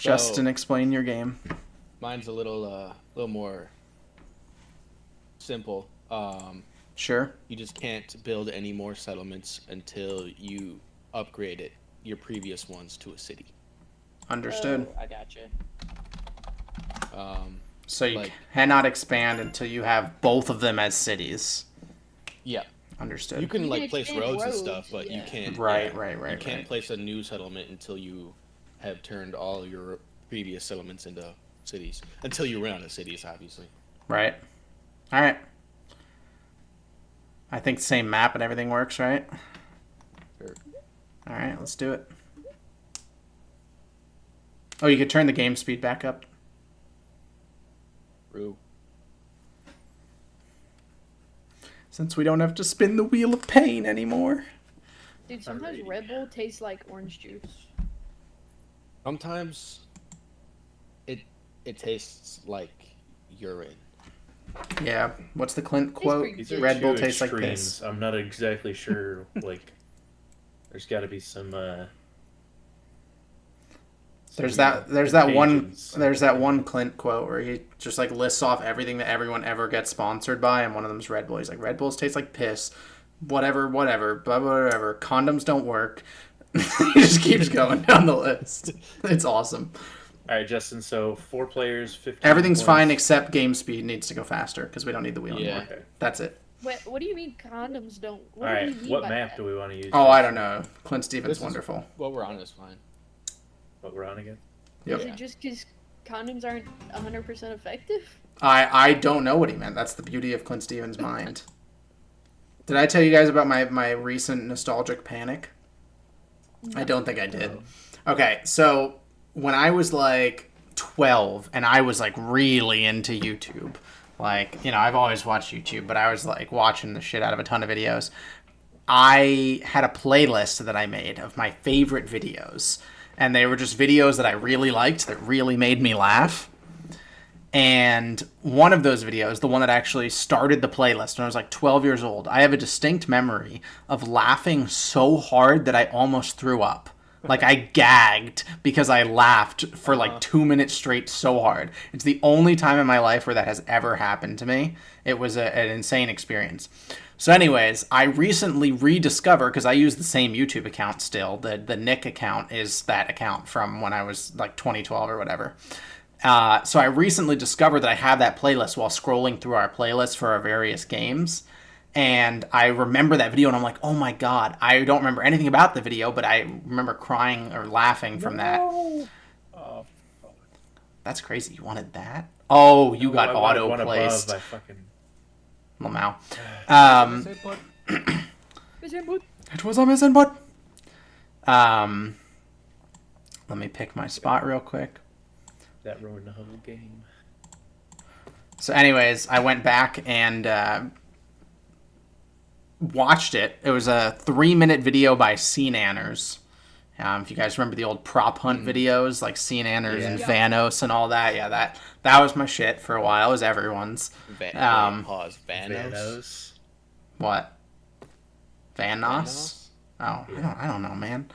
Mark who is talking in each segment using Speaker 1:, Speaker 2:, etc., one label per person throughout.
Speaker 1: Justin,
Speaker 2: So
Speaker 1: explain your game.
Speaker 2: mine's a little more simple.
Speaker 1: Sure.
Speaker 2: You just can't build any more settlements until you upgrade your previous ones to a city.
Speaker 1: Understood.
Speaker 3: Oh, I gotcha.
Speaker 2: Um,
Speaker 1: So you
Speaker 2: like
Speaker 1: cannot expand until you have both of them as cities.
Speaker 2: yeah, you
Speaker 1: Understood.
Speaker 2: can
Speaker 3: You can
Speaker 2: like place
Speaker 3: expand
Speaker 2: roads and
Speaker 3: roads,
Speaker 2: stuff, but you
Speaker 3: yeah.
Speaker 2: can't.
Speaker 1: Right,
Speaker 2: Yeah,
Speaker 1: right,
Speaker 2: you
Speaker 1: right,
Speaker 2: can't
Speaker 1: right.
Speaker 2: place a new settlement until you have turned all your previous settlements into cities. Until you run out of cities, obviously.
Speaker 1: Right. All right. I think same map and everything works, right?
Speaker 2: Sure.
Speaker 1: All right, let's do it. Oh, you could turn the game speed back up.
Speaker 2: True.
Speaker 1: Since we don't have to spin the wheel of pain anymore.
Speaker 3: Dude, sometimes
Speaker 4: Alrighty.
Speaker 3: Red Bull tastes like orange juice.
Speaker 2: Sometimes it tastes like urine.
Speaker 1: Yeah. What's the Clint
Speaker 3: Tastes
Speaker 1: quote?
Speaker 3: pretty
Speaker 4: These
Speaker 3: good.
Speaker 4: are
Speaker 1: Red Bull
Speaker 4: two
Speaker 1: tastes like
Speaker 4: extremes.
Speaker 1: piss.
Speaker 4: I'm not exactly sure. Like, there's got to be some.
Speaker 1: There's
Speaker 4: some
Speaker 1: that one
Speaker 4: contagions.
Speaker 1: there's that one Clint quote where he just like lists off everything that everyone ever gets sponsored by, and one of them's Red Bull. He's like, Red Bulls taste like piss, whatever, whatever, blah blah whatever. Condoms don't work. He just keeps going down the list. It's awesome.
Speaker 4: All right, Justin. So 4 players, 15.
Speaker 1: Everything's
Speaker 4: points.
Speaker 1: fine except game speed needs to go faster because we don't need the wheel
Speaker 2: Yeah.
Speaker 1: anymore.
Speaker 4: Okay.
Speaker 1: That's it.
Speaker 3: What do you mean condoms don't? What
Speaker 4: All
Speaker 3: do
Speaker 4: right.
Speaker 3: you mean
Speaker 4: What
Speaker 3: by
Speaker 4: map
Speaker 3: that?
Speaker 4: do we want to use?
Speaker 1: Oh, I
Speaker 4: Justin?
Speaker 1: don't know. Clint Stevens
Speaker 2: This is-
Speaker 1: wonderful.
Speaker 2: What we're on is fine.
Speaker 4: What we're on again?
Speaker 1: Yep.
Speaker 3: Is it just because condoms aren't 100% effective?
Speaker 1: I don't know what he meant. That's the beauty of Clint Stevens' mind. Did I tell you guys about my recent nostalgic panic? I don't think I did. Okay, so when I was like 12 and I was like really into YouTube, like, you know, I've always watched YouTube, but I was like watching the shit out of a ton of videos. I had a playlist that I made of my favorite videos, and they were just videos that I really liked that really made me laugh. And one of those videos, the one that actually started the playlist when I was like 12 years old, I have a distinct memory of laughing so hard that I almost threw up. Like I gagged because I laughed for like 2 minutes straight so hard. It's the only time in my life where that has ever happened to me. It was an insane experience. So anyways, I recently rediscovered, because I use the same YouTube account still, the Nikq account is that account from when I was like 2012 or whatever. So I recently discovered that I have that playlist while scrolling through our playlist for our various games. And I remember that video and I'm like, oh my God, I don't remember anything about the video, but I remember crying or laughing from that.
Speaker 4: Oh,
Speaker 1: That's crazy. You wanted that? Oh, you got
Speaker 4: I wanted
Speaker 1: auto
Speaker 4: one
Speaker 1: placed.
Speaker 4: above. I fucking.
Speaker 1: Lamau.
Speaker 3: Is it good?
Speaker 1: It was a miss input. Let me pick my spot real quick.
Speaker 4: That ruined the whole game.
Speaker 1: So anyways, I went back and watched it. It was a 3-minute video by Canners. If you guys remember the old prop hunt videos, like Canners and
Speaker 3: Yeah.
Speaker 1: Vanos and all that, yeah, that was my shit for a while. It was everyone's.
Speaker 2: Pause. Vanos.
Speaker 4: Vanos.
Speaker 1: What? Vanos?
Speaker 2: Vanos?
Speaker 1: Oh,
Speaker 4: Yeah.
Speaker 1: I don't know, man.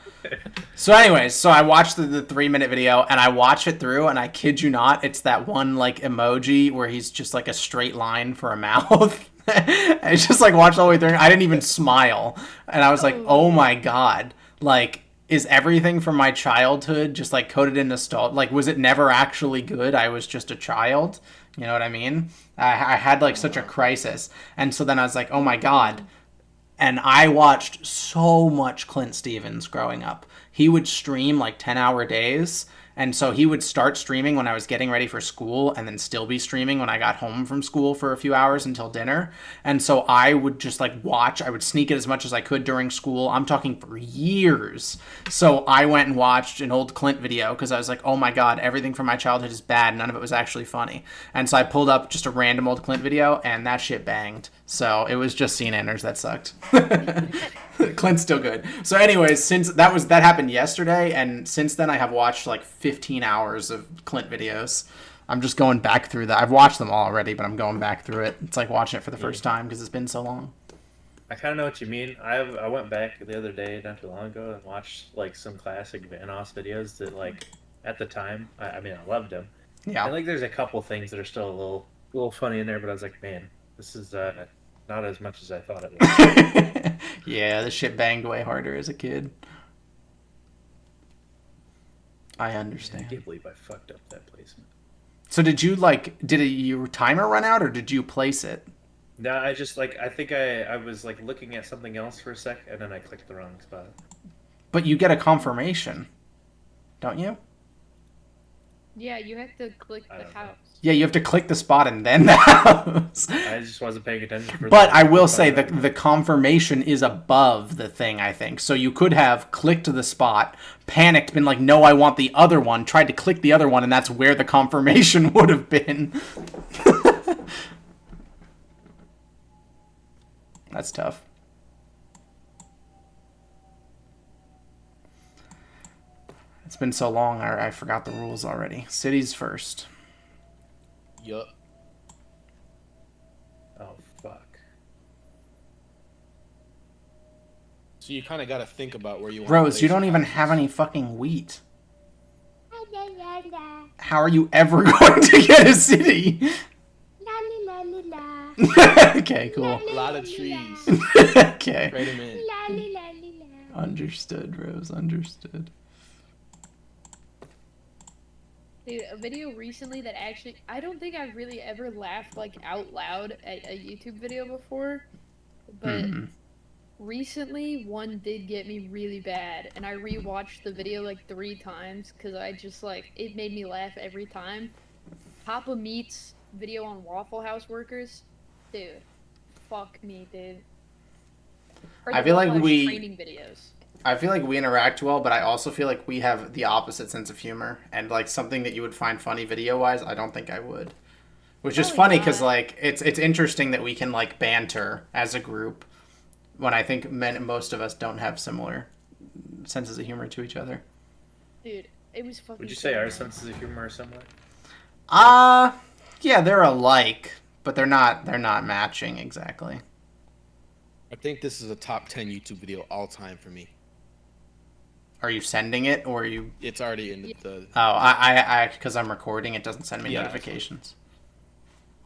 Speaker 1: So anyways, so I watched the 3-minute video and I watch it through, and I kid you not, it's that one like emoji where he's just like a straight line for a mouth. I just like watched all the way through. I didn't even smile, and I was like, oh my God, like, is everything from my childhood just like coated in nostalgia? Like, was it never actually good? I was just a child. You know what I mean? I had like such a crisis, and so then I was like, oh my God. And I watched so much Clint Stevens growing up. He would stream like 10-hour days. And so he would start streaming when I was getting ready for school and then still be streaming when I got home from school for a few hours until dinner. And so I would just like watch, I would sneak it as much as I could during school. I'm talking for years. So I went and watched an old Clint video because I was like, oh my God, everything from my childhood is bad. None of it was actually funny. And so I pulled up just a random old Clint video and that shit banged. So it was just Canners that sucked. Clint's still good. So anyways, since that happened yesterday, and since then I have watched like 15 hours of Clint videos. I'm just going back through that. I've watched them all already, but I'm going back through it. It's like watching it for the first time because it's been so long.
Speaker 4: I kind of know what you mean. I went back the other day, not too long ago, and watched like some classic Vanos videos that like at the time. I mean, I loved him.
Speaker 1: Yeah.
Speaker 4: And like, there's a couple things that are still a little funny in there, but I was like, man, this is not as much as I thought it was.
Speaker 1: Yeah, the shit banged way harder as a kid. I
Speaker 4: I
Speaker 1: understand.
Speaker 4: can't believe I fucked up that placement.
Speaker 1: So did your timer run out or did you place it?
Speaker 4: No, I just like I think I was like looking at something else for a sec, and then I clicked the wrong spot.
Speaker 1: But you get a confirmation, don't you?
Speaker 3: Yeah, you have to click
Speaker 4: I
Speaker 3: the
Speaker 4: don't know.
Speaker 3: house.
Speaker 1: Yeah, you have to click the spot and then the house.
Speaker 4: I just wasn't paying attention.
Speaker 1: But I will say the confirmation is above the thing, I think. So you could have clicked the spot, panicked, been like, no, I want the other one, tried to click the other one, and that's where the confirmation would have been. That's tough. It's been so long, I forgot the rules already. Cities first.
Speaker 2: Yup.
Speaker 4: Oh fuck.
Speaker 2: So you kind of got to think about where you want.
Speaker 1: Rose, you don't even have any fucking wheat. How are you ever going to get a city? Okay, cool.
Speaker 2: A lot of trees.
Speaker 1: Okay.
Speaker 2: Trade them in.
Speaker 1: Understood, Rose. Understood.
Speaker 3: Dude, a video recently that actually, I don't think I've really ever laughed like out loud at a YouTube video before, but recently one did get me really bad, and I rewatched the video like 3 times because I just like, it made me laugh every time. Papa Meat's video on Waffle House workers, dude, fuck me, dude. Or
Speaker 1: I
Speaker 3: the
Speaker 1: feel like
Speaker 3: Waffle House
Speaker 1: we-
Speaker 3: training videos.
Speaker 1: I feel like we interact well, but I also feel like we have the opposite sense of humor. And, like, something that you would find funny video-wise, I don't think I would. Which is
Speaker 3: Probably
Speaker 1: funny because,
Speaker 3: not.
Speaker 1: like, it's interesting that we can, like, banter as a group when I think most of us don't have similar senses of humor to each other.
Speaker 3: Dude, it was fucking.
Speaker 4: Would you say our
Speaker 3: funny.
Speaker 4: senses of humor are similar?
Speaker 1: Yeah, they're alike, but they're not matching exactly.
Speaker 2: I think this is a top 10 YouTube video all time for me.
Speaker 1: Are you sending it or are you...
Speaker 2: It's already in the
Speaker 1: Oh, I because I'm recording, it doesn't send me
Speaker 2: Yeah.
Speaker 1: notifications.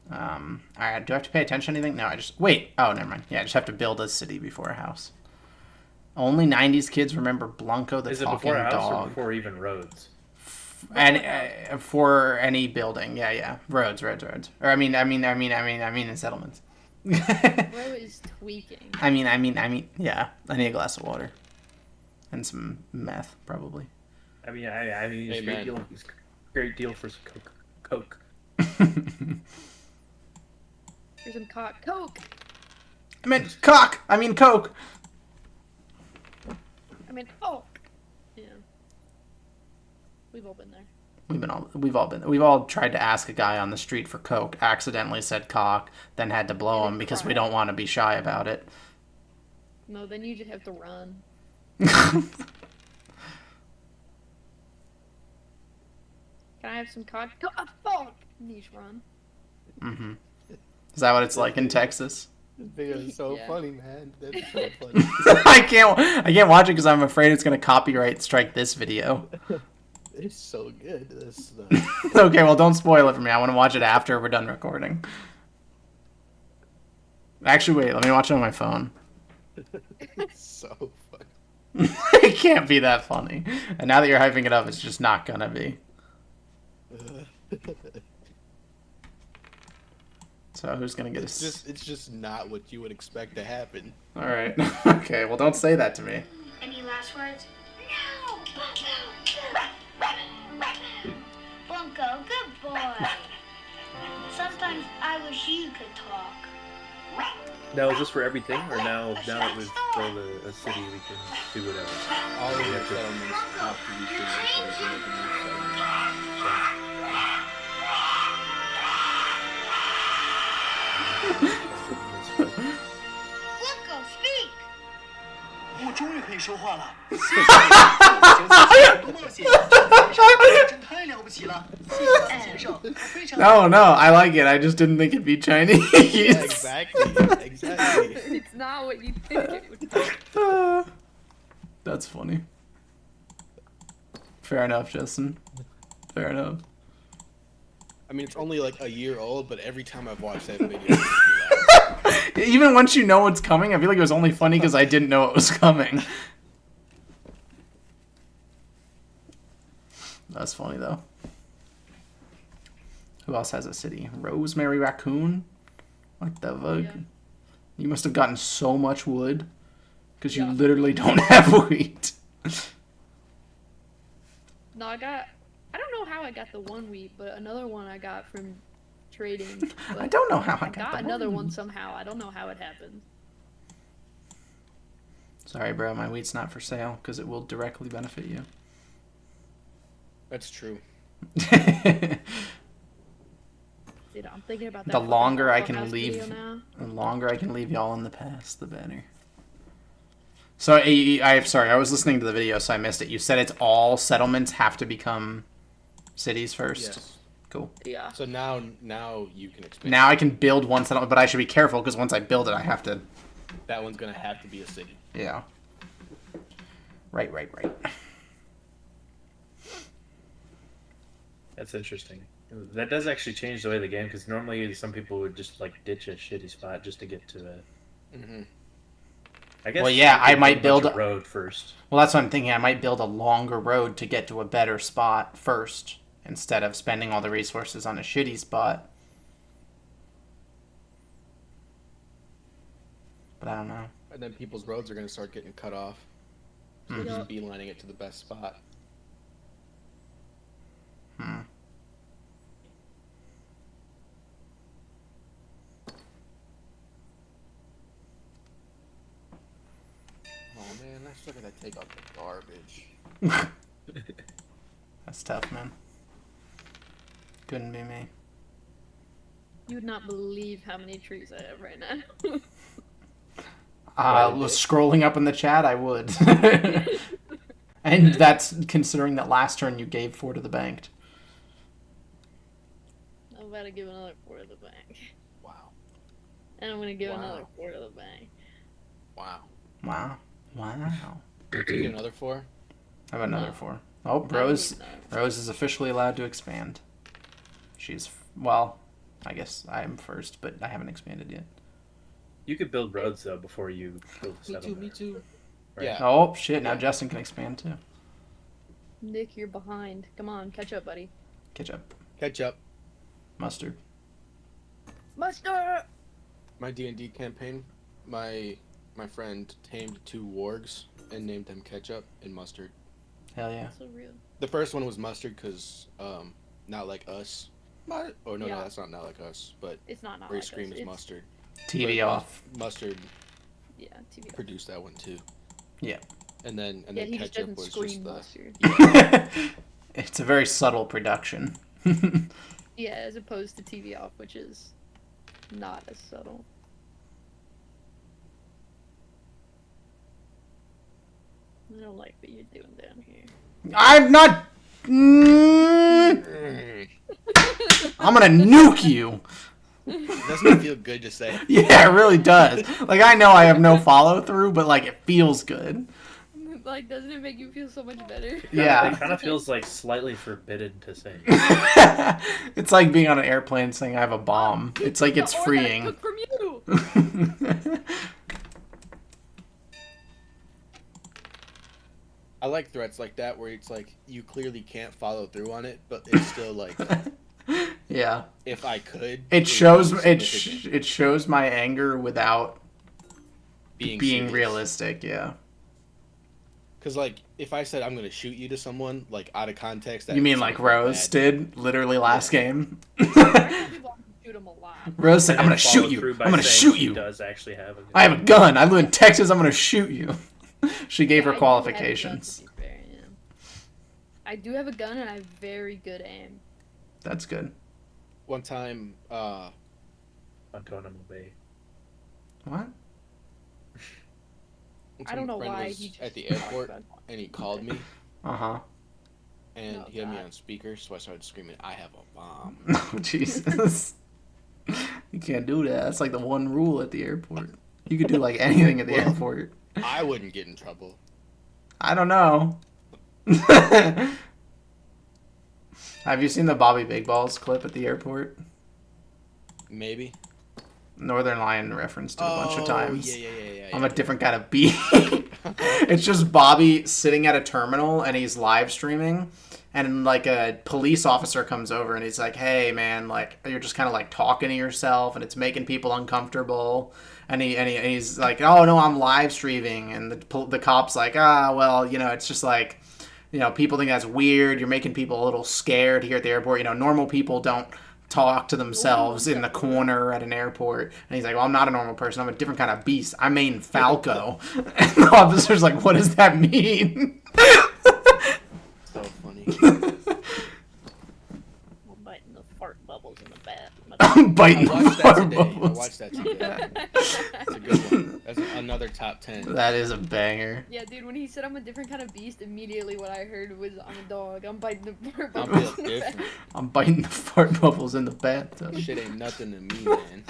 Speaker 1: All right, do I have to pay attention to anything? No, I just... Wait. Oh, never mind. Yeah, I just have to build a city before a house. Only 90s kids remember Blanco the
Speaker 4: Is it
Speaker 1: Talking
Speaker 4: before a house or
Speaker 1: Dog.
Speaker 4: before even roads?
Speaker 1: And for any building. Yeah. Roads. Or I mean in settlements.
Speaker 3: Bro is tweaking.
Speaker 1: I mean, yeah. I need a glass of water. And some meth, probably.
Speaker 4: I mean, it's a
Speaker 2: Amen.
Speaker 4: great deal. It's a great deal for some coke.
Speaker 3: Here's some coke.
Speaker 1: I meant cock! I mean coke!
Speaker 3: I mean, oh. Yeah. We've all been there.
Speaker 1: We've all tried to ask a guy on the street for coke, accidentally said cock, then had to blow him because we don't want to be shy about it.
Speaker 3: No, then you just have to run. Can I have some cock? Oh, fuck! And you just run.
Speaker 1: Mm-hmm. Is that what it's like in Texas?
Speaker 2: This video is so
Speaker 3: Yeah.
Speaker 2: funny, man. That's so funny.
Speaker 1: I can't watch it because I'm afraid it's gonna copyright strike this video.
Speaker 2: It's so good. This
Speaker 1: Okay, well don't spoil it for me. I want to watch it after we're done recording. Actually, wait. Let me watch it on my phone.
Speaker 2: it's so funny.
Speaker 1: It can't be that funny. And now that you're hyping it up, it's just not gonna be. So who's gonna get
Speaker 2: It's just not what you would expect to happen.
Speaker 1: All right. Okay. Well, don't say that to me.
Speaker 5: Any last words? No! Bunko, good boy. Sometimes I wish you could talk.
Speaker 4: Now, is this for everything, or now that we've built a city, we can do whatever?
Speaker 2: All of your settlements have to be figured before you can make a new settlement.
Speaker 5: Bunko, speak!
Speaker 6: 我终于可以说话了。多冒险，真太了不起了！谢谢先生，我非常。
Speaker 1: No, I like it. I just didn't think it'd be Chinese.
Speaker 2: Yeah, exactly.
Speaker 3: It's not what you think it would be.
Speaker 1: That's funny. Fair enough, Justin. Fair enough.
Speaker 2: I mean, it's only like a year old, but every time I've watched that video, it makes me laugh.
Speaker 1: Even once you know what's coming, I feel like it was only funny because I didn't know it was coming. That's funny, though. Who else has a city? Rosemary Raccoon? What the fuck?
Speaker 3: Yeah.
Speaker 1: You must have gotten so much wood because you
Speaker 3: Yeah.
Speaker 1: literally don't have wheat.
Speaker 3: No, I don't know how I got the one wheat, but another one I got from trading.
Speaker 1: I
Speaker 3: But
Speaker 1: don't know how I
Speaker 3: I
Speaker 1: got
Speaker 3: got
Speaker 1: the
Speaker 3: another
Speaker 1: one.
Speaker 3: one somehow. I don't know how it happened.
Speaker 1: Sorry, bro. My wheat's not for sale because it will directly benefit you.
Speaker 2: That's true.
Speaker 3: Dude, I'm thinking about that.
Speaker 1: The
Speaker 3: fucking
Speaker 1: longer I
Speaker 3: Waffle
Speaker 1: can
Speaker 3: House
Speaker 1: leave,
Speaker 3: video now.
Speaker 1: the longer I can leave y'all in the past, the better. So, I'm sorry, I was listening to the video, so I missed it. You said it's all settlements have to become cities first.
Speaker 2: Yes.
Speaker 1: Cool.
Speaker 3: Yeah.
Speaker 2: So now you can expand.
Speaker 1: Now I can build one settlement, but I should be careful because once I build it, I have to.
Speaker 2: That one's gonna have to be a city.
Speaker 1: Yeah. Right.
Speaker 4: That's interesting. That does actually change the way of the game, because normally some people would just like ditch a shitty spot just to get to it.
Speaker 2: Mm-hmm.
Speaker 4: I guess.
Speaker 1: Well, yeah,
Speaker 4: you could
Speaker 1: I might
Speaker 4: build
Speaker 1: build
Speaker 4: a road first.
Speaker 1: Well, that's what I'm thinking. I might build a longer road to get to a better spot first instead of spending all the resources on a shitty spot. But I don't know.
Speaker 2: And then people's roads are gonna start getting cut off. So they're just beelining it to the best spot. Oh man, I still gotta take out the garbage.
Speaker 1: That's tough, man. Couldn't be me.
Speaker 3: You would not believe how many trees I have right now.
Speaker 1: Was scrolling up in the chat, I would. And that's considering that last turn you gave 4 to the bank.
Speaker 3: I'm about to give another 4 to the bank.
Speaker 2: Wow.
Speaker 3: And I'm gonna give
Speaker 2: Wow.
Speaker 3: another 4 to the bank.
Speaker 2: Wow.
Speaker 1: Wow.
Speaker 2: Did you get another 4?
Speaker 1: I have another
Speaker 3: No.
Speaker 1: 4. Oh,
Speaker 3: I
Speaker 1: Rose.
Speaker 3: need another.
Speaker 1: Rose is officially allowed to expand. She's, well, I guess I am first, but I haven't expanded yet.
Speaker 4: You could build roads though before you build a
Speaker 2: Me too,
Speaker 4: settlement.
Speaker 2: me too.
Speaker 4: Right.
Speaker 2: Yeah.
Speaker 1: Oh, shit, now
Speaker 2: Yeah.
Speaker 1: Justin can expand too.
Speaker 3: Nick, you're behind. Come on, catch up, buddy.
Speaker 1: Ketchup.
Speaker 2: Catch up.
Speaker 1: Mustard.
Speaker 3: Mustard!
Speaker 2: My D&D campaign, my friend tamed 2 wargs and named them Ketchup and Mustard.
Speaker 1: Hell yeah.
Speaker 3: So real.
Speaker 2: The first one was Mustard because, Not Like Us. Oh, no,
Speaker 3: Yeah.
Speaker 2: that's not Like Us, but
Speaker 3: It's not
Speaker 2: where he
Speaker 3: like
Speaker 2: screams
Speaker 3: us. It's-
Speaker 2: Mustard.
Speaker 1: TV
Speaker 2: But
Speaker 1: off.
Speaker 2: Mustard
Speaker 3: Yeah, TV.
Speaker 2: produced that one too.
Speaker 1: Yeah.
Speaker 2: And then
Speaker 3: Yeah, he just
Speaker 2: Ketchup
Speaker 3: doesn't
Speaker 2: was
Speaker 3: scream
Speaker 2: just the...
Speaker 3: mustard.
Speaker 1: It's a very subtle production.
Speaker 3: Yeah, as opposed to TV off, which is not as subtle. I don't like what you're doing down here.
Speaker 1: I'm not. I'm gonna nuke you.
Speaker 2: Doesn't it feel good to say?
Speaker 1: Yeah, it really does. Like, I know I have no follow through, but like, it feels good.
Speaker 3: Like, doesn't it make you feel so much better?
Speaker 1: Yeah.
Speaker 4: It kind of feels like slightly forbidden to say.
Speaker 1: It's like being on an airplane saying I have a bomb. It's like it's
Speaker 3: The order I
Speaker 1: freeing.
Speaker 3: took from you.
Speaker 2: I like threats like that where it's like you clearly can't follow through on it, but it's still like
Speaker 1: Yeah.
Speaker 2: if I could.
Speaker 1: It shows
Speaker 2: would be significant.
Speaker 1: it shows my anger without being
Speaker 2: serious.
Speaker 1: realistic. Yeah.
Speaker 2: Because like if I said I'm gonna shoot you to someone like out of context, that
Speaker 1: You mean
Speaker 2: would
Speaker 1: like
Speaker 2: sound real
Speaker 1: Rose
Speaker 2: bad.
Speaker 1: did literally last game?
Speaker 3: People shoot him a lot.
Speaker 1: Rose said,
Speaker 4: And
Speaker 1: "I'm
Speaker 4: then
Speaker 1: gonna shoot
Speaker 4: follow
Speaker 1: you.
Speaker 4: through by
Speaker 1: I'm gonna
Speaker 4: saying
Speaker 1: shoot
Speaker 4: she
Speaker 1: you.
Speaker 4: Does actually have a gun.
Speaker 1: I have a gun. I live in Texas. I'm gonna shoot you." She gave her
Speaker 3: Yeah, I do have a gun,
Speaker 1: qualifications.
Speaker 3: to be fair, yeah. I do have a gun and I have very good aim.
Speaker 1: That's good.
Speaker 2: One time,
Speaker 4: Guantanamo Bay.
Speaker 1: What?
Speaker 3: I don't know
Speaker 2: friend
Speaker 3: why
Speaker 2: was
Speaker 3: he just
Speaker 2: at the
Speaker 3: talked
Speaker 2: airport
Speaker 3: about-
Speaker 2: and he called me
Speaker 1: Uh huh.
Speaker 2: and
Speaker 3: Oh,
Speaker 2: he had me
Speaker 3: God.
Speaker 2: on speaker, so I started screaming, "I have a bomb!"
Speaker 1: Oh, Jesus. You can't do that. That's like the one rule at the airport. You could do like anything at the
Speaker 2: Well-
Speaker 1: airport.
Speaker 2: I wouldn't get in trouble.
Speaker 1: I don't know. Have you seen the Bobby Big Balls clip at the airport?
Speaker 2: Maybe.
Speaker 1: Northern Lion referenced it a bunch of times.
Speaker 2: Yeah.
Speaker 1: I'm a different kind of bee. It's just Bobby sitting at a terminal and he's live streaming, and like a police officer comes over and he's like, "Hey man, like you're just kind of like talking to yourself and it's making people uncomfortable." And he's like, "Oh no, I'm live streaming." And the cop's like, "Ah, well, you know, it's just like, you know, people think that's weird. You're making people a little scared here at the airport. You know, normal people don't talk to themselves in the corner at an airport." And he's like, "Well, I'm not a normal person. I'm a different kind of beast. I mean Falco." And the officer's like, "What does that mean?"
Speaker 2: So funny.
Speaker 3: I'm biting the fart bubbles in the bat.
Speaker 1: I'm biting
Speaker 2: I watched that today. I
Speaker 1: bubbles.
Speaker 2: watched that today. That's a good one. That's another top 10.
Speaker 1: That is a banger.
Speaker 3: Yeah, dude, when he said I'm a different kind of beast, immediately what I heard was I'm a dog. I'm biting the fart
Speaker 2: I'm
Speaker 3: bubbles
Speaker 2: built
Speaker 3: in the bat.
Speaker 2: different.
Speaker 1: I'm biting the fart bubbles in the bathtub.
Speaker 2: Shit ain't nothing to me, man.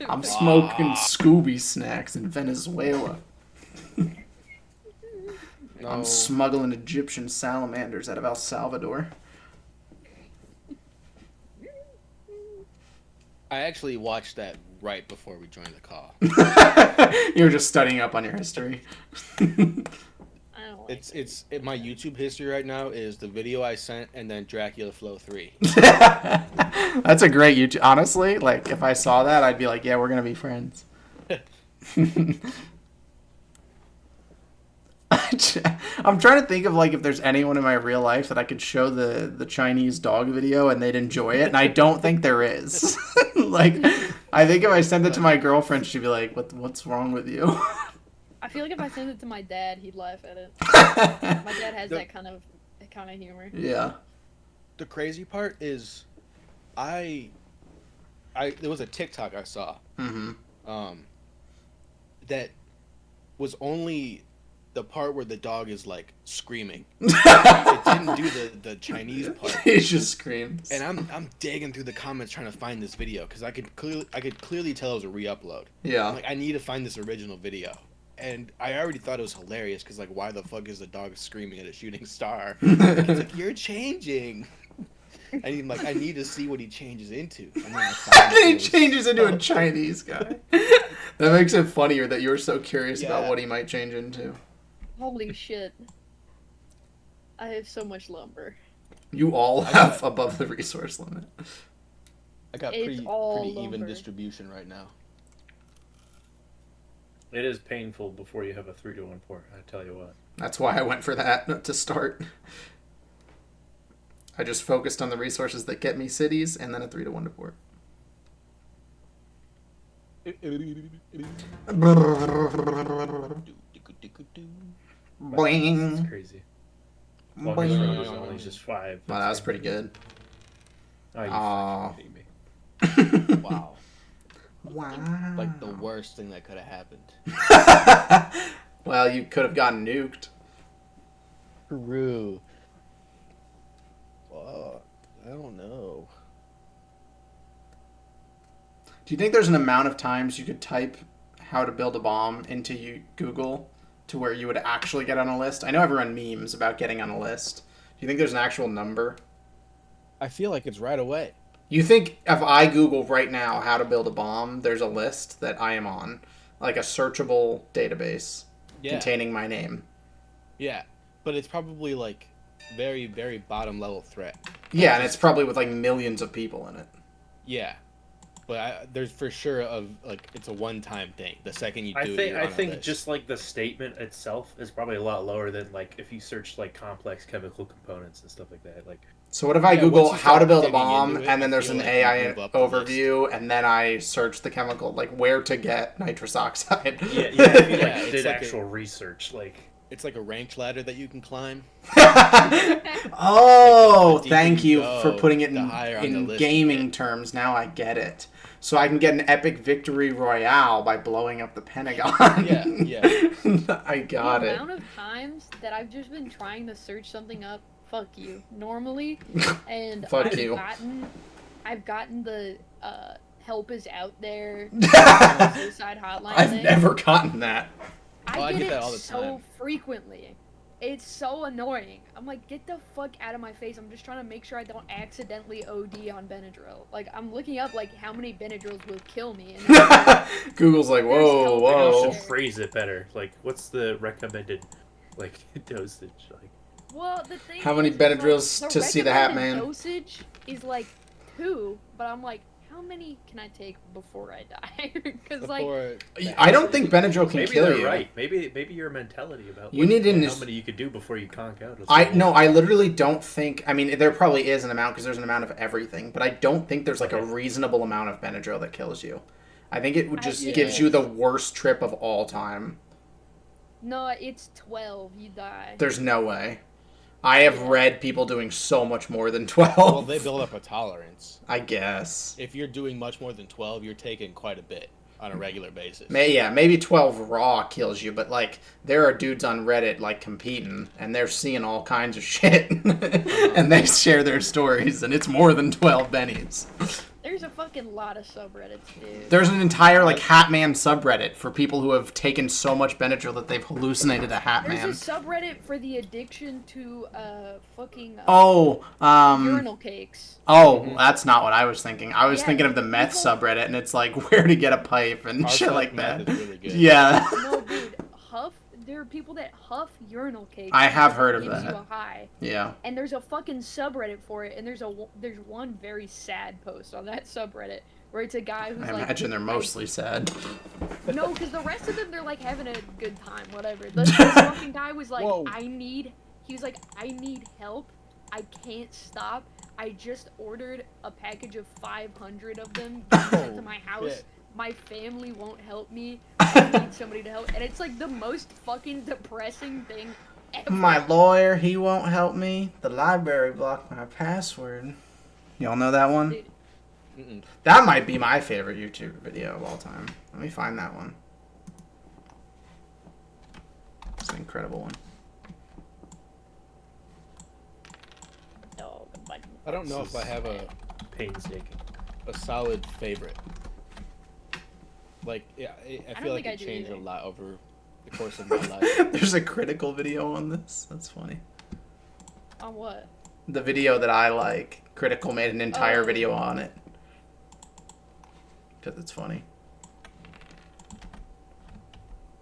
Speaker 1: I'm smoking Scooby snacks in Venezuela.
Speaker 2: No.
Speaker 1: I'm smuggling Egyptian salamanders out of El Salvador.
Speaker 2: I actually watched that right before we joined the call.
Speaker 1: You were just studying up on your history.
Speaker 3: I don't like it.
Speaker 2: My YouTube history right now is the video I sent and then Dracula Flow 3.
Speaker 1: That's a great YouTube. Honestly, like if I saw that, I'd be like, yeah, we're gonna be friends. I'm trying to think of like if there's anyone in my real life that I could show the Chinese dog video and they'd enjoy it, and I don't think there is. Like, I think if I sent it to my girlfriend, she'd be like, "What's wrong with you?"
Speaker 3: I feel like if I sent it to my dad, he'd laugh at it. My dad has that kind of humor.
Speaker 1: Yeah.
Speaker 2: The crazy part is, there was a TikTok I saw, that was only the part where the dog is like screaming. It didn't do the Chinese part.
Speaker 1: He just screams.
Speaker 2: And I'm digging through the comments trying to find this video because I could clearly tell it was a re-upload.
Speaker 1: Yeah.
Speaker 2: I'm like, I need to find this original video. And I already thought it was hilarious because, like, why the fuck is the dog screaming at a shooting star? It's like, you're changing. And I'm like, I need to see what he changes into. And then I found
Speaker 1: He changes into a Chinese guy. That makes it funnier that you were so curious about
Speaker 2: Yeah.
Speaker 1: what he might change into.
Speaker 3: Holy shit. I have so much lumber.
Speaker 1: You all have above the resource limit.
Speaker 2: I got
Speaker 3: It's
Speaker 2: pretty
Speaker 3: all
Speaker 2: even
Speaker 3: lumber.
Speaker 2: distribution right now.
Speaker 4: It is painful before you have a 3-to-1 port, I tell you what.
Speaker 1: That's why I went for that to start. I just focused on the resources that get me cities and then a 3-to-1 to port. Bling.
Speaker 4: It's crazy. Well,
Speaker 1: Boing.
Speaker 4: his road is only just 5.
Speaker 1: Wow, that was pretty good.
Speaker 4: Oh, you
Speaker 1: Aw.
Speaker 4: fucking kidding me.
Speaker 2: Wow.
Speaker 1: Wow.
Speaker 2: Like the worst thing that could have happened.
Speaker 1: Well, you could have gotten nuked.
Speaker 2: True. I don't know.
Speaker 1: Do you think there's an amount of times you could type how to build a bomb into Google to where you would actually get on a list? I know everyone memes about getting on a list. Do you think there's an actual number?
Speaker 2: I feel like it's right away.
Speaker 1: You think if I Google right now how to build a bomb, there's a list that I am on? Like a searchable database containing my name?
Speaker 2: Yeah. But it's probably like very, very bottom level threat.
Speaker 1: Yeah, and it's probably with like millions of people in it.
Speaker 2: Yeah. But there's for sure it's a one-time thing. The second you do it, you're
Speaker 4: I
Speaker 2: on a
Speaker 4: think
Speaker 2: list.
Speaker 4: just like the statement itself is probably a lot lower than like if you search like complex chemical components and stuff like that. Like,
Speaker 1: So what if I
Speaker 2: Yeah,
Speaker 1: Google
Speaker 2: once you
Speaker 1: how to
Speaker 2: start
Speaker 1: build a
Speaker 2: digging
Speaker 1: bomb,
Speaker 2: into it,
Speaker 1: and then
Speaker 2: I
Speaker 1: there's
Speaker 2: feel
Speaker 1: an
Speaker 2: like you
Speaker 1: AI
Speaker 2: move up the
Speaker 1: overview, and then I search the chemical, like where to get nitrous oxide?
Speaker 4: yeah, if you like
Speaker 2: Yeah, it's
Speaker 4: did
Speaker 2: like
Speaker 4: actual research, like
Speaker 2: it's like a ranked ladder that you can climb.
Speaker 1: Oh,
Speaker 2: Like, the deeper
Speaker 1: thank
Speaker 2: you
Speaker 1: you
Speaker 2: go,
Speaker 1: for putting it
Speaker 2: the higher on the
Speaker 1: in
Speaker 2: list
Speaker 1: gaming
Speaker 2: you get.
Speaker 1: terms. Now I get it. So I can get an epic victory royale by blowing up the Pentagon.
Speaker 2: Yeah.
Speaker 1: I got
Speaker 3: the
Speaker 1: it.
Speaker 3: amount of times that I've just been trying to search something up, fuck you, normally, and
Speaker 1: Fuck
Speaker 3: I've
Speaker 1: you.
Speaker 3: gotten the help is out there suicide hotline
Speaker 1: I've
Speaker 3: thing.
Speaker 1: never gotten that.
Speaker 2: Oh, I
Speaker 3: I
Speaker 2: get
Speaker 3: get
Speaker 2: that
Speaker 3: it
Speaker 2: all the
Speaker 3: so
Speaker 2: time.
Speaker 3: frequently. It's so annoying. I'm like, get the fuck out of my face. I'm just trying to make sure I don't accidentally OD on Benadryl. Like, I'm looking up, like, how many Benadryls will kill me. And
Speaker 1: Google's like, whoa,
Speaker 3: help
Speaker 4: You
Speaker 1: whoa.
Speaker 4: should phrase it better. Like, what's the recommended, like, dosage? Like,
Speaker 3: well, the thing
Speaker 1: How many
Speaker 3: is, like,
Speaker 1: Benadryls to see the Hat
Speaker 3: recommended
Speaker 1: Man?
Speaker 3: dosage is, like, 2, but I'm like, how many can I take before I die? Because, like,
Speaker 1: I don't think Benadryl can
Speaker 4: maybe
Speaker 1: kill
Speaker 4: they're
Speaker 1: you.
Speaker 4: right. Maybe your mentality about
Speaker 1: You need to
Speaker 4: how many you could do before you conk out.
Speaker 1: I literally don't think. I mean, there probably is an amount because there's an amount of everything, but I don't think there's like a reasonable amount of Benadryl that kills you. I think it would just gives you the worst trip of all time.
Speaker 3: no, it's 12. You die.
Speaker 1: There's no way. I have read people doing so much more than 12.
Speaker 2: Well, they build up a tolerance.
Speaker 1: I guess.
Speaker 2: If you're doing much more than 12, you're taking quite a bit on a regular basis.
Speaker 1: Maybe 12 raw kills you, but like there are dudes on Reddit like competing and they're seeing all kinds of shit and they share their stories and it's more than 12 bennies.
Speaker 3: There's a fucking lot of subreddits, dude.
Speaker 1: There's an entire like Hat Man subreddit for people who have taken so much Benadryl that they've hallucinated a Hat Man.
Speaker 3: There's a subreddit for the addiction to fucking urinal cakes.
Speaker 1: Oh, that's not what I was thinking. I was thinking of the meth subreddit, and it's like where to get a pipe and shit like that.
Speaker 2: Is really good.
Speaker 1: Yeah.
Speaker 3: No, dude, huff. There are people that huff urinal cakes.
Speaker 1: I have heard of
Speaker 3: gives
Speaker 1: that.
Speaker 3: You a high.
Speaker 1: Yeah.
Speaker 3: And there's a fucking subreddit for it, and there's one very sad post on that subreddit where it's a guy who's
Speaker 1: I
Speaker 3: like.
Speaker 1: imagine they're mostly sad.
Speaker 3: No, because the rest of them they're like having a good time, whatever. This fucking guy was like,
Speaker 2: Whoa.
Speaker 3: He was like, I need help. I can't stop. I just ordered a package of 500 of them sent to my house.
Speaker 2: Shit.
Speaker 3: My family won't help me. I need somebody to help. And it's like the most fucking depressing thing ever.
Speaker 1: My lawyer, he won't help me. The library blocked my password. Y'all know that one?
Speaker 3: Dude.
Speaker 2: Mm-mm.
Speaker 1: That might be my favorite YouTube video of all time. Let me find that one. It's an incredible one.
Speaker 3: Oh,
Speaker 2: I don't know if I have a
Speaker 4: painstaking.
Speaker 2: solid favorite. Like, yeah, I feel like
Speaker 3: think I
Speaker 2: it
Speaker 3: do
Speaker 2: changed a
Speaker 3: either.
Speaker 2: lot over the course of my life.
Speaker 1: There's a critical video on this. That's funny.
Speaker 3: On what?
Speaker 1: The video that I like, Critical made an entire
Speaker 3: Oh.
Speaker 1: video on it. Because it's funny.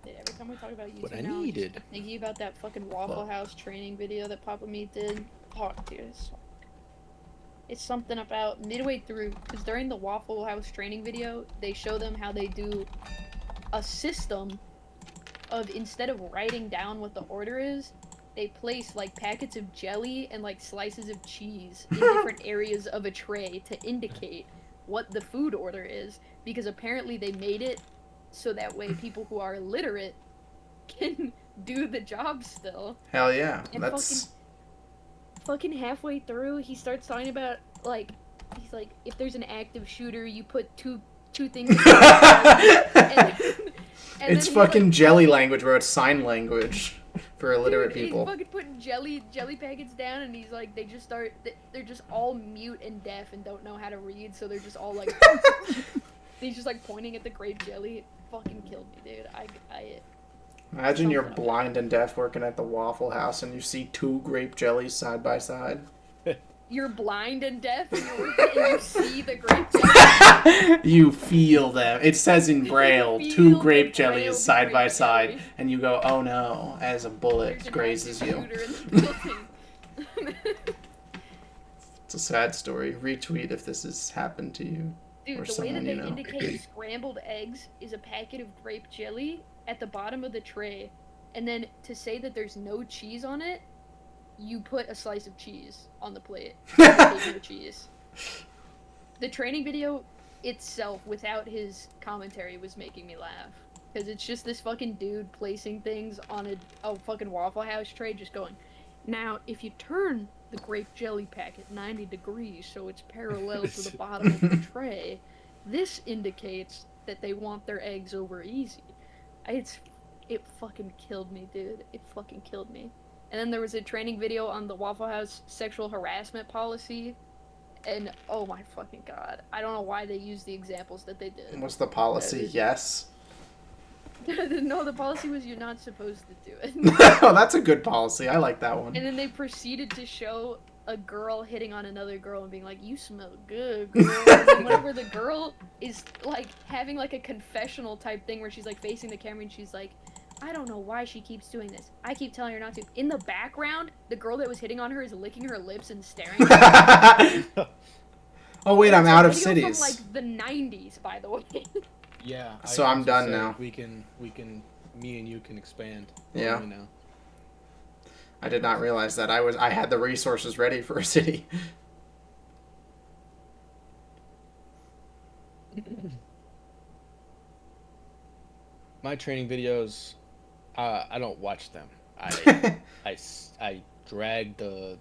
Speaker 3: Dude, every time we talk about YouTube
Speaker 2: What I
Speaker 3: now, I'm just
Speaker 2: needed.
Speaker 3: thinking about that fucking Waffle House training video that Papa Meat did. Fuck, dude. It's something about midway through, because during the Waffle House training video, they show them how they do a system of, instead of writing down what the order is, they place like packets of jelly and like slices of cheese in different areas of a tray to indicate what the food order is, because apparently they made it so that way people who are illiterate can do the job still.
Speaker 1: Hell yeah.
Speaker 3: And
Speaker 1: That's...
Speaker 3: fucking halfway through, he starts talking about, like, he's like, if there's an active shooter, you put two things and
Speaker 1: It's
Speaker 3: then
Speaker 1: fucking
Speaker 3: like,
Speaker 1: jelly language, bro. It's sign language for illiterate
Speaker 3: dude,
Speaker 1: people.
Speaker 3: He's fucking putting jelly packets down, and he's like, they're just all mute and deaf and don't know how to read, so they're just all like, he's just like pointing at the grape jelly. It fucking killed me, dude.
Speaker 1: Imagine you're blind and deaf working at the Waffle House and you see two grape jellies side by side.
Speaker 3: You're blind and deaf, and you see the grape jelly.
Speaker 1: You feel them. It says in Braille,
Speaker 3: You
Speaker 1: two
Speaker 3: feel
Speaker 1: grape
Speaker 3: the
Speaker 1: jellies
Speaker 3: Braille
Speaker 1: side by
Speaker 3: grape
Speaker 1: side,
Speaker 3: jelly.
Speaker 1: and you go, oh no, as a bullet
Speaker 3: There's an
Speaker 1: grazes
Speaker 3: active
Speaker 1: you.
Speaker 3: shooter in the building.
Speaker 1: It's a sad story. Retweet if this has happened to you.
Speaker 3: Dude,
Speaker 1: Or
Speaker 3: the way that
Speaker 1: someone
Speaker 3: they
Speaker 1: you know.
Speaker 3: indicate scrambled eggs is a packet of grape jelly at the bottom of the tray. And then to say that there's no cheese on it, you put a slice of cheese on the plate. There's no cheese. The training video itself, without his commentary, was making me laugh. Because it's just this fucking dude placing things on a fucking Waffle House tray, just going, now, if you turn the grape jelly packet 90 degrees so it's parallel to the bottom of the tray, this indicates that they want their eggs over easy. It fucking killed me, dude. It fucking killed me. And then there was a training video on the Waffle House sexual harassment policy, and oh my fucking god. I don't know why they used the examples that they did.
Speaker 1: What's the policy? Yes.
Speaker 3: No, the policy was you're not supposed to do it.
Speaker 1: Oh, that's a good policy. I like that one.
Speaker 3: And then they proceeded to show a girl hitting on another girl and being like, "You smell good, girl." And then whenever the girl is like having like a confessional type thing where she's like facing the camera and she's like, "I don't know why she keeps doing this. I keep telling her not to." In the background, the girl that was hitting on her is licking her lips and staring at her.
Speaker 1: Oh wait, I'm
Speaker 3: It's a
Speaker 1: out of
Speaker 3: video
Speaker 1: cities.
Speaker 3: From like the 90s, by the way.
Speaker 2: Yeah.
Speaker 1: So
Speaker 2: I
Speaker 1: I'm
Speaker 2: was gonna
Speaker 1: done
Speaker 2: say,
Speaker 1: now.
Speaker 2: We can. Me and you can expand.
Speaker 1: Yeah.
Speaker 2: Only now.
Speaker 1: I did not realize that I had the resources ready for a city.
Speaker 2: My training videos, I don't watch them. I drag the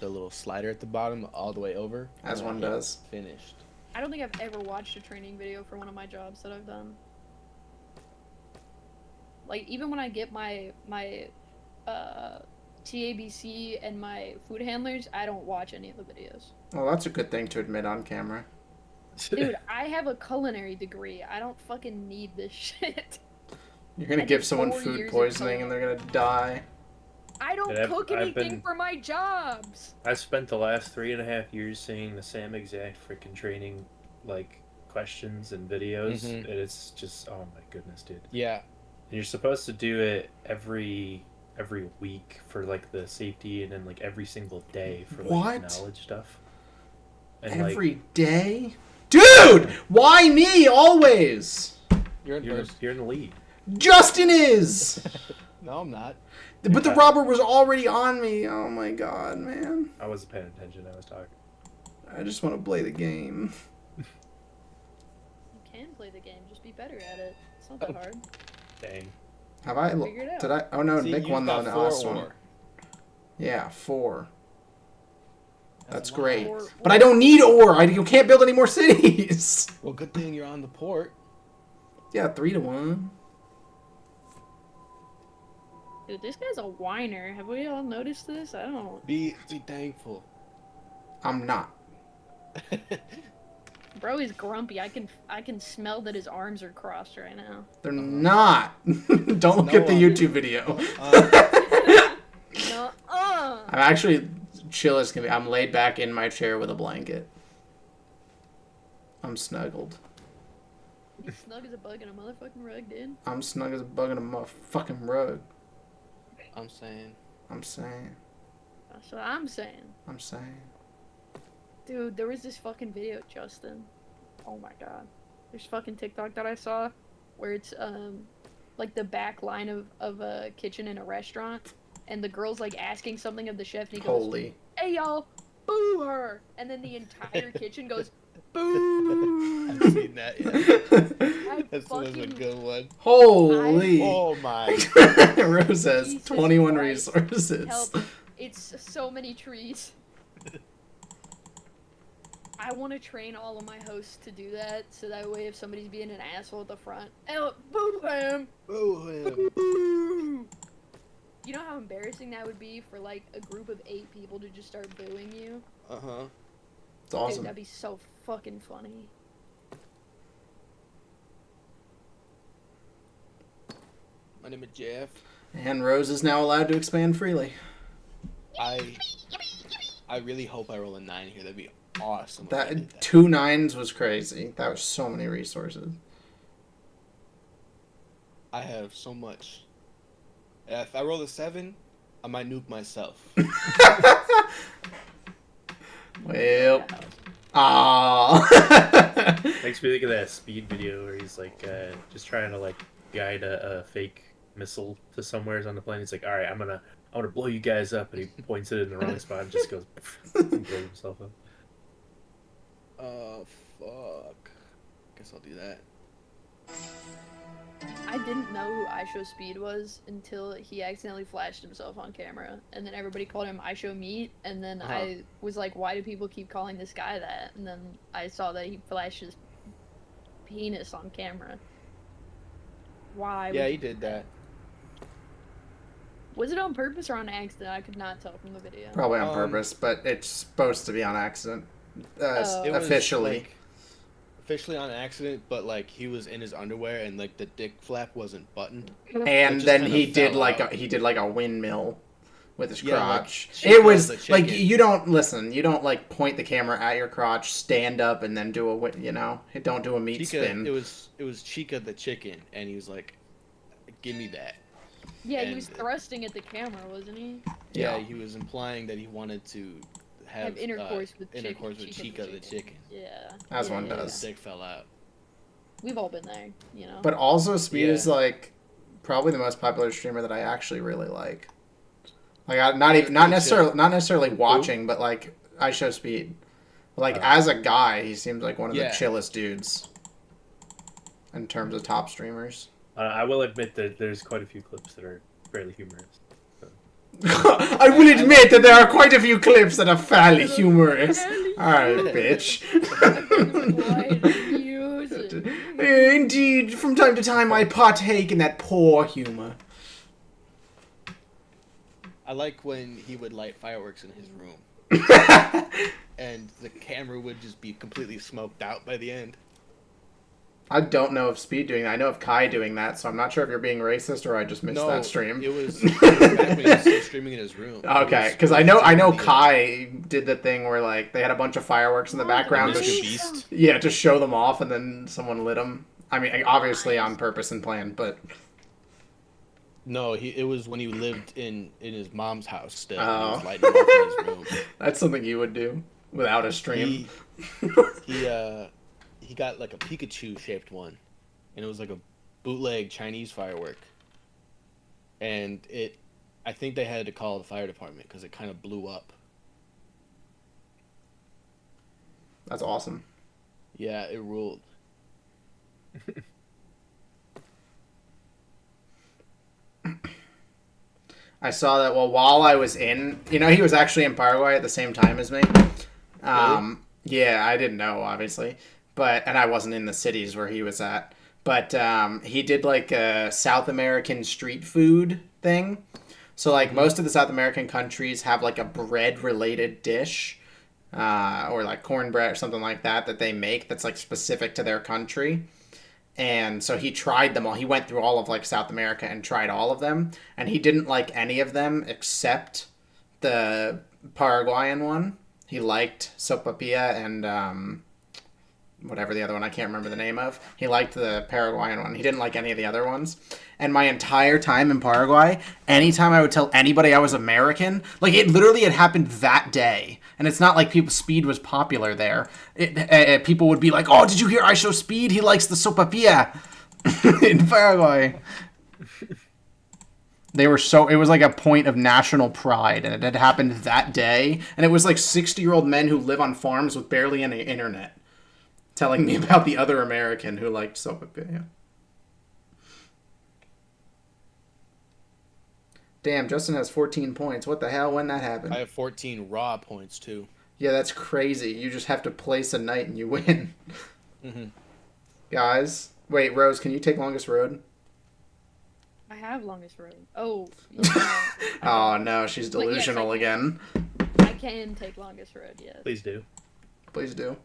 Speaker 2: little slider at the bottom all the way over.
Speaker 1: As
Speaker 2: and
Speaker 1: one
Speaker 2: I hit
Speaker 1: does.
Speaker 2: Finished.
Speaker 3: I don't think I've ever watched a training video for one of my jobs that I've done. Like, even when I get my TABC and my food handlers, I don't watch any of the videos.
Speaker 1: Well, that's a good thing to admit on camera.
Speaker 3: Dude, I have a culinary degree. I don't fucking need this shit.
Speaker 1: You're gonna
Speaker 3: I
Speaker 1: give
Speaker 3: did
Speaker 1: someone
Speaker 3: 4
Speaker 1: food
Speaker 3: years of
Speaker 1: poisoning and they're gonna die.
Speaker 3: I don't
Speaker 4: And
Speaker 3: cook
Speaker 4: I've
Speaker 3: anything
Speaker 4: been-
Speaker 3: for my jobs.
Speaker 4: I've spent the last 3.5 years seeing the same exact freaking training, like, questions and videos,
Speaker 2: Mhm.
Speaker 4: and it's just, oh my goodness, dude.
Speaker 2: Yeah.
Speaker 4: And you're supposed to do it every week for like the safety, and then like every single day for like
Speaker 1: What?
Speaker 4: knowledge stuff. And
Speaker 1: Every day? Dude! Why me always?
Speaker 2: You're in
Speaker 4: you're
Speaker 2: first.
Speaker 4: you're in the lead.
Speaker 1: Justin is!
Speaker 2: No, I'm not.
Speaker 1: But the robber was already on me. Oh my god, man.
Speaker 4: I wasn't paying attention. I was talking.
Speaker 1: I just want to play the game.
Speaker 3: You can play the game, just be better at it. It's not that hard.
Speaker 4: Dang.
Speaker 1: Have I?
Speaker 3: Figure it out.
Speaker 1: Did I? Oh no,
Speaker 2: See,
Speaker 1: Nick
Speaker 2: you've
Speaker 1: won the
Speaker 2: got 4
Speaker 1: last one.
Speaker 2: ore.
Speaker 1: Yeah, 4. That's
Speaker 2: a
Speaker 1: great.
Speaker 2: lot.
Speaker 3: Or-
Speaker 1: But I don't need ore. You can't build any more cities.
Speaker 2: Well, good thing you're on the port.
Speaker 1: Yeah, 3-1.
Speaker 3: Dude, this guy's a whiner. Have we all noticed this? I don't.
Speaker 2: Be thankful.
Speaker 1: I'm not.
Speaker 3: Bro is grumpy. I can smell that his arms are crossed right now.
Speaker 1: They're not. Don't look
Speaker 2: No,
Speaker 1: at the YouTube video.
Speaker 3: No.
Speaker 1: I'm actually chill as can be. I'm laid back in my chair with a blanket. I'm snuggled.
Speaker 3: He's snug as a bug in a motherfucking rug, dude.
Speaker 1: I'm snug as a bug in a motherfucking rug.
Speaker 2: I'm saying.
Speaker 1: I'm saying.
Speaker 3: That's what I'm saying.
Speaker 1: I'm saying.
Speaker 3: Dude, there was this fucking video, Justin. Oh my god. There's fucking TikTok that I saw where it's like the back line of a kitchen in a restaurant, and the girl's like asking something of the chef, and he goes,
Speaker 1: Holy.
Speaker 3: "Hey y'all, boo her!" And then the entire kitchen goes, "Boo!"
Speaker 2: I've seen that. Yeah.
Speaker 3: I
Speaker 2: That's a
Speaker 3: fucking
Speaker 2: good one.
Speaker 1: Holy.
Speaker 2: Oh my.
Speaker 1: Rose has
Speaker 3: Jesus
Speaker 1: 21
Speaker 3: Christ.
Speaker 1: resources.
Speaker 3: help. It's so many trees. I want to train all of my hosts to do that, so that way if somebody's being an asshole at the front, oh, boo him!
Speaker 2: Boo him.
Speaker 3: Boo! You know how embarrassing that would be for like a group of 8 people to just start booing you?
Speaker 2: Uh-huh.
Speaker 1: It's awesome.
Speaker 3: Dude, that'd be so fucking funny.
Speaker 2: My name is Jeff.
Speaker 1: And Rose is now allowed to expand freely.
Speaker 2: I really hope I roll a 9 here. That'd be awesome. if I did
Speaker 1: That 2 9s was crazy. That was so many resources.
Speaker 2: I have so much. If I roll a 7, I might nuke myself.
Speaker 1: Well. Ah.
Speaker 4: Makes me think of that Speed video where he's like just trying to like guide a fake missile to somewhere on the plane. He's like, all right, I'm gonna blow you guys up, and he points it in the wrong spot and just goes and blows himself up.
Speaker 2: Fuck. Guess I'll do that.
Speaker 3: I didn't know who IShowSpeed Speed was until he accidentally flashed himself on camera, and then everybody called him IShowMeat, and then I was like, why do people keep calling this guy that? And then I saw that he flashed his penis on camera. Why?
Speaker 2: Yeah,
Speaker 3: would
Speaker 2: he
Speaker 3: you do
Speaker 2: did that.
Speaker 3: Was it on purpose or on accident? I could not tell from the video.
Speaker 1: Probably on purpose, but it's supposed to be on accident.
Speaker 3: Oh.
Speaker 2: It was,
Speaker 1: Officially.
Speaker 2: like, officially on accident, but like he was in his underwear and like the dick flap wasn't buttoned.
Speaker 1: And
Speaker 2: just
Speaker 1: then
Speaker 2: kinda
Speaker 1: he did
Speaker 2: fell
Speaker 1: like
Speaker 2: out.
Speaker 1: he did like a windmill with his
Speaker 2: Yeah, like
Speaker 1: crotch.
Speaker 2: Chica
Speaker 1: It was
Speaker 2: the
Speaker 1: like
Speaker 2: chicken.
Speaker 1: you don't listen. You don't like point the camera at your crotch, stand up, and then do a don't do a meat
Speaker 2: Chica,
Speaker 1: spin.
Speaker 2: it was Chica the chicken, and he was like, "Give me that."
Speaker 3: Yeah, he was
Speaker 2: And-
Speaker 3: thrusting at the camera, wasn't he?
Speaker 2: Yeah,
Speaker 1: Yeah.
Speaker 2: he was implying that he wanted to
Speaker 3: Have intercourse with
Speaker 2: intercourse with
Speaker 3: Chica
Speaker 2: Chica the chicken.
Speaker 3: Yeah.
Speaker 1: As
Speaker 3: yeah,
Speaker 1: one
Speaker 3: yeah,
Speaker 1: does.
Speaker 2: His dick fell out.
Speaker 3: We've all been there, you know.
Speaker 1: But also, Speed
Speaker 2: Yeah.
Speaker 1: is like probably the most popular streamer that I actually really like. Like, not necessarily watching, but like I show Speed. Like as a guy, he seems like one of the
Speaker 2: Yeah.
Speaker 1: chillest dudes in terms of top streamers.
Speaker 4: I will admit that there's quite a few clips that are fairly humorous.
Speaker 1: I will admit that there are quite a few clips that are fairly humorous. Alright, bitch.
Speaker 3: Why use it?
Speaker 1: Indeed, from time to time I partake in that poor humor.
Speaker 2: I like when he would light fireworks in his room, and the camera would just be completely smoked out by the end.
Speaker 1: I don't know if Speed doing that. I know of Kai doing that, so I'm not sure if you're being racist or I just missed that stream.
Speaker 2: It was back when he was still streaming in his room.
Speaker 1: Okay, because I know Kai did the thing where like they had a bunch of fireworks in the background to
Speaker 2: Mr. Beast.
Speaker 1: to show them off, and then someone lit them. I mean, obviously on purpose and planned, but
Speaker 2: No, it was when he lived in his mom's house still.
Speaker 1: Oh.
Speaker 2: He was lighting them up in his room.
Speaker 1: that's something you would do without a stream.
Speaker 2: He got like a Pikachu shaped one, and it was like a bootleg Chinese firework. And I think they had to call the fire department because it kind of blew up.
Speaker 1: That's awesome.
Speaker 2: Yeah, it ruled.
Speaker 1: I saw that while I was in, he was actually in Paraguay at the same time as me. Yeah, I didn't know, obviously, and I wasn't in the cities where he was at. But he did like a South American street food thing. So like most of the South American countries have like a bread-related dish, or like cornbread or something like that they make that's like specific to their country. And so he tried them all. He went through all of like South America and tried all of them, and he didn't like any of them except the Paraguayan one. He liked sopapilla and whatever the other one I can't remember the name of. He liked the Paraguayan one. He didn't like any of the other ones. And my entire time in Paraguay, anytime I would tell anybody I was American, like it literally had happened that day. And it's not like Speed was popular there. People would be like, "Oh, did you hear I show Speed? He likes the sopapilla in Paraguay." It was like a point of national pride, and it had happened that day. And it was like 60-year-old men who live on farms with barely any internet telling me about the other American who liked sopapilla. Damn, Justin has 14 points. What the hell? When that happened?
Speaker 2: I have 14 raw points too.
Speaker 1: Yeah, that's crazy. You just have to place a night and you win. Guys, wait, Rose, can you take longest road?
Speaker 3: I have longest road. Oh.
Speaker 1: Oh no, she's
Speaker 3: But yes,
Speaker 1: delusional
Speaker 3: I can.
Speaker 1: again.
Speaker 3: I can take longest road. Yes.
Speaker 4: Please do.
Speaker 1: Please do.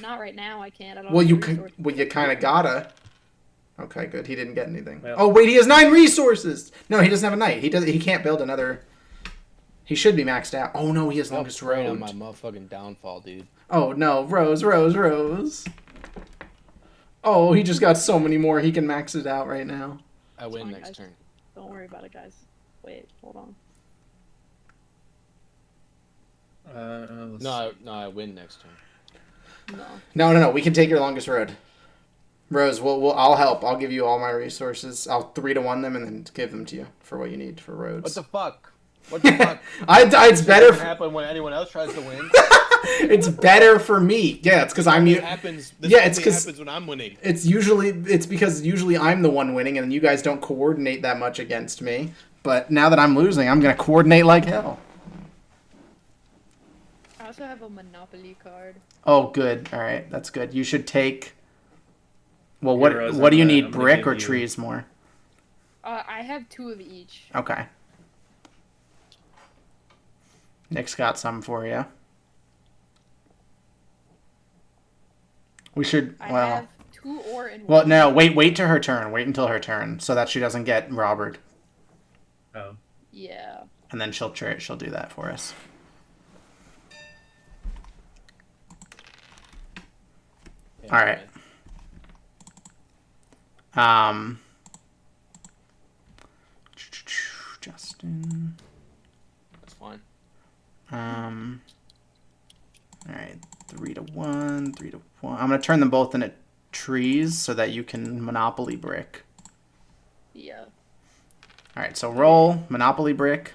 Speaker 3: Not right now. I can't. I don't
Speaker 1: Well,
Speaker 3: have
Speaker 1: you
Speaker 3: the resources.
Speaker 1: kind of gotta. Okay, good. He didn't get anything.
Speaker 4: Well-
Speaker 1: Oh wait, he has 9 resources. No, he doesn't have a knight. He can't build another. He should be maxed out. Oh no, he has longest
Speaker 2: Right
Speaker 1: road.
Speaker 2: on my motherfucking downfall, dude.
Speaker 1: Oh no, Rose. Oh, he just got so many more. He can max it out right now.
Speaker 2: I win
Speaker 3: fine,
Speaker 2: next
Speaker 3: guys.
Speaker 2: turn.
Speaker 3: Don't worry about it, guys. Wait, hold on.
Speaker 2: I win next turn.
Speaker 3: No.
Speaker 1: No. We can take your longest road. Rose, I'll help. I'll give you all my resources. I'll 3-1 them and then give them to you for what you need for roads.
Speaker 2: What the fuck? What the fuck?
Speaker 1: It's better.
Speaker 2: Doesn't happen when anyone else tries to win.
Speaker 1: It's better for me. Yeah, it's because I'm.
Speaker 2: It happens. This
Speaker 1: Yeah, it's
Speaker 2: only
Speaker 1: 'cause-
Speaker 2: happens when I'm winning.
Speaker 1: It's because usually I'm the one winning, and you guys don't coordinate that much against me. But now that I'm losing, I'm gonna coordinate like hell.
Speaker 3: I also have a Monopoly card.
Speaker 1: Oh, good. All right, that's good. You should take. Well,
Speaker 4: Here, Rose,
Speaker 1: what do you
Speaker 4: I'm
Speaker 1: need?
Speaker 4: gonna
Speaker 1: Brick
Speaker 4: give
Speaker 1: or
Speaker 4: you-
Speaker 1: trees more?
Speaker 3: I have 2 of each.
Speaker 1: Okay. Nick's got some for you. We should.
Speaker 3: I
Speaker 1: Well.
Speaker 3: have 2 ore and
Speaker 1: Well,
Speaker 3: 1.
Speaker 1: no. Wait to her turn. Wait until her turn, so that she doesn't get robbered,
Speaker 4: Oh.
Speaker 3: Yeah.
Speaker 1: and then she'll do that for us.
Speaker 2: Yeah,
Speaker 1: All right. Justin.
Speaker 2: That's fine.
Speaker 1: All right. 3-1. 3-1. I'm gonna turn them both into trees so that you can Monopoly brick.
Speaker 3: Yeah.
Speaker 1: All right. So roll Monopoly brick.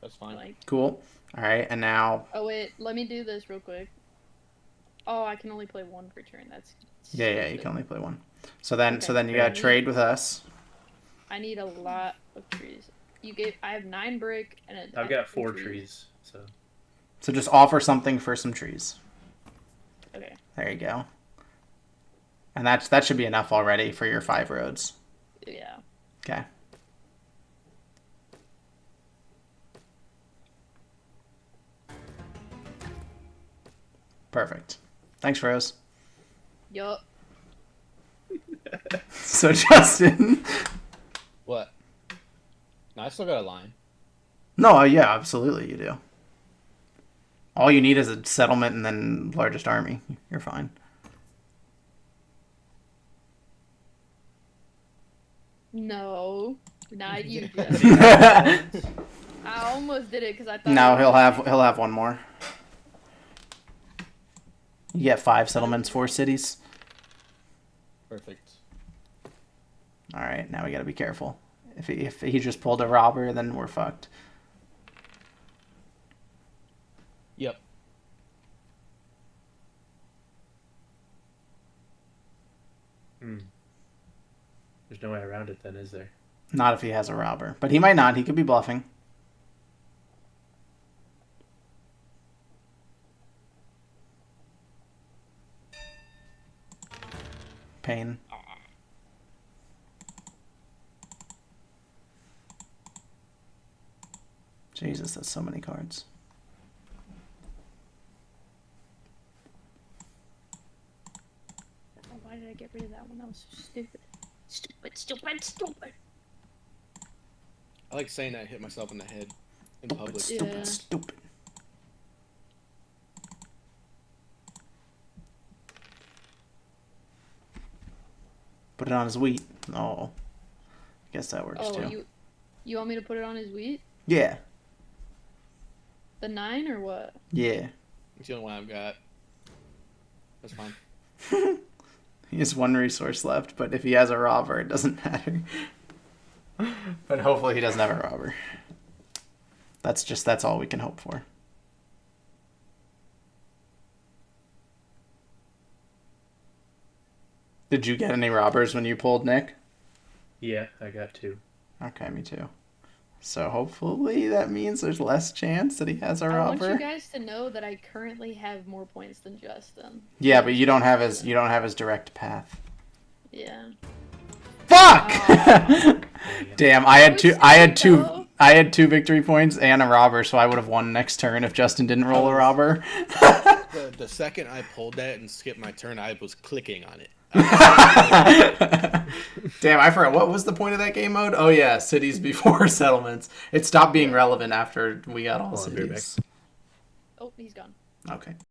Speaker 2: That's fine.
Speaker 3: Like.
Speaker 1: Cool. All right. And now.
Speaker 3: Oh wait, let me do this real quick. Oh, I can only play 1 per turn. That's.
Speaker 1: Yeah. You
Speaker 3: stupid.
Speaker 1: can only play 1. So then
Speaker 3: Okay.
Speaker 1: you gotta trade with us.
Speaker 3: I need a lot of trees. I have 9 brick and
Speaker 4: I've got 4 trees, so.
Speaker 1: So just offer something for some trees.
Speaker 3: Okay.
Speaker 1: There you go. And that should be enough already for your 5 roads.
Speaker 3: Yeah.
Speaker 1: Okay. Perfect. Thanks, Rose.
Speaker 3: Yup.
Speaker 1: So Justin.
Speaker 2: What? No, I still got a line.
Speaker 1: No, yeah, absolutely you do. All you need is a settlement and then largest army. You're fine.
Speaker 3: No. Not you,
Speaker 2: Yeah.
Speaker 3: Justin. I almost did it because I thought.
Speaker 1: No, he'll have one more. You get 5 settlements, 4 cities.
Speaker 2: Perfect.
Speaker 1: All right, now we gotta be careful. If he just pulled a robber, then we're fucked.
Speaker 2: Yep.
Speaker 4: There's no way around it then, is there?
Speaker 1: Not if he has a robber, but he might not. He could be bluffing. Pain. Jesus, that's so many cards.
Speaker 3: Oh, why did I get rid of that one? That was so stupid. Stupid.
Speaker 2: I like saying that I hit myself in the head in public.
Speaker 1: Stupid,
Speaker 3: Yeah.
Speaker 1: stupid. Put it on his wheat. Oh. I guess that works
Speaker 3: Oh,
Speaker 1: too.
Speaker 3: you want me to put it on his wheat?
Speaker 1: Yeah.
Speaker 3: The 9 or what?
Speaker 1: Yeah.
Speaker 2: It's the only one I've got. That's fine.
Speaker 1: He has 1 resource left, but if he has a robber, it doesn't matter. But hopefully he doesn't have a robber. That's all we can hope for. Did you get any robbers when you pulled Nikq?
Speaker 4: Yeah, I got 2.
Speaker 1: Okay, me too. So hopefully that means there's less chance that he has a
Speaker 3: I want
Speaker 1: robber.
Speaker 3: you guys to know that I currently have more points than Justin.
Speaker 1: Yeah, but you don't have his direct path.
Speaker 3: Yeah.
Speaker 1: Fuck!
Speaker 3: Aw.
Speaker 1: Damn, I had 2 victory points and a robber, so I would have won next turn if Justin didn't roll a robber.
Speaker 2: The second I pulled that and skipped my turn, I was clicking on it.
Speaker 1: Damn, I forgot. What was the point of that game mode? Oh yeah, cities before settlements. It stopped being relevant after we got all
Speaker 4: Hold on, be right
Speaker 1: cities.
Speaker 3: Oh, he's gone.
Speaker 1: Okay.